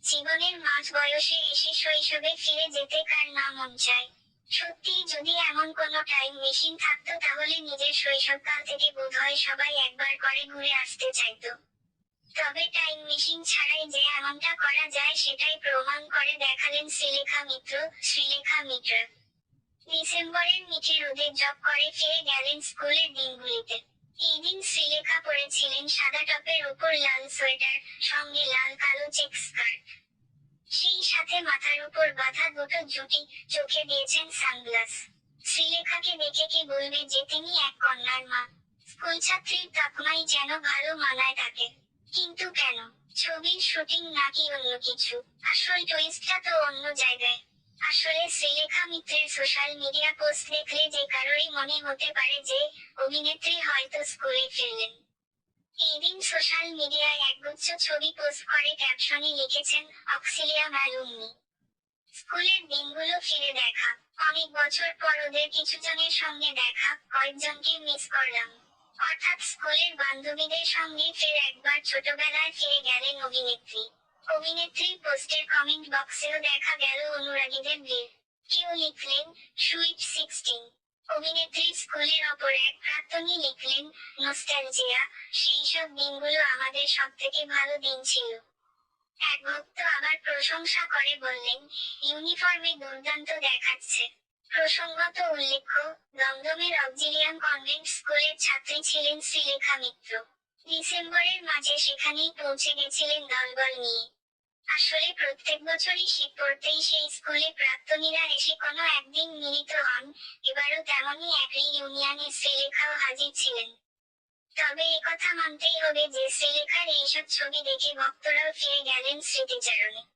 জীবনের মাঝ বয়সে এসে শৈশবে ফিরে যেতে কার না মন চায়। সত্যিই যদি এমন কোনো টাইম মেশিন থাকতো তাহলে নিজের শৈশবকাল থেকে বোধহয় সবাই একবার করে ঘুরে আসতে চাইতো। তবে টাইম মেশিন ছাড়াই যে এমনটা করা যায় সেটাই প্রমাণ করে দেখালেন শ্রীলেখা মিত্র। ডিসেম্বরের মিঠে রোদে জব করে ফিরে গেলেন স্কুলের দিনগুলিতে। এই দিন শ্রীলেখা পরেছিলেন সাদা টপের উপর লাল সোয়েটার, সঙ্গে লাল কালো চেক স্কার্ট। সেই সাথে মাথার উপর বাঁধা দুটো জুটি, চোখে দিয়েছেন সানগ্লাস। শ্রীলেখাকে দেখে কি বলবে যে তিনি এক কন্যার মা। স্কুলছাত্রীর তকমাই যেন ভালো মানায় তাকে। কিন্তু কেন? ছবির শুটিং নাকি অন্য কিছু? আসল টুইস্টটা তো অন্য জায়গায়। আসলে শ্রীলেখা মিত্রের সোশ্যাল মিডিয়া পোস্ট দেখলে যে কারোরই মনে হতে পারে যে অভিনেত্রী হয়তো স্কুলে ফিরলেন। এই দিন সোশ্যাল মিডিয়ায় একগুচ্ছ ছবি পোস্ট করে ক্যাপশনে লিখেছেন, অক্সিলিয়া ম্যালুমনি। স্কুলের দিনগুলো ফিরে দেখা। অনেক বছর পর ওদের কিছুজনের সঙ্গে দেখা, কয়েকজনকে মিস করলাম। অর্থাৎ স্কুলের বান্ধবীদের সঙ্গে ফের একবার ছোটবেলায় ফিরে গেলেন অভিনেত্রী। অভিনেত্রীর পোস্টের কমেন্ট বক্সেও দেখা গেল অনুরাগীদের ভিড়। কেউ লিখলেন, সুইট 16। অভিনেত্রী স্কুলের অপর এক প্রাক্তনী লিখলেন, নস্টালজিয়া, সেই সব দিনগুলো আমাদের সবথেকে ভালো দিন ছিল। এক ভক্ত আবার প্রশংসা করে বললেন, ইউনিফর্মে দুর্দান্ত দেখাচ্ছে। প্রসঙ্গত উল্লেখ্য, দমদমের অক্সিলিয়াম কনভেন্ট স্কুলের ছাত্রী ছিলেন শ্রীলেখা মিত্র। ডিসেম্বরের মাঝে সেখানেই পৌঁছে গেছিলেন দলবল নিয়ে। আসলে প্রত্যেক বছরই শীত পড়তেই সেই স্কুলে প্রাক্তনীরা এসে কোনো একদিন মিলিত হন। এবারও তেমনই এক রিইউনিয়নে শ্রীলেখাও হাজির ছিলেন। তবে একথা মানতেই হবে যে শ্রীলেখার এইসব ছবি দেখে ভক্তরাও ফিরে গেলেন স্মৃতিচারণে।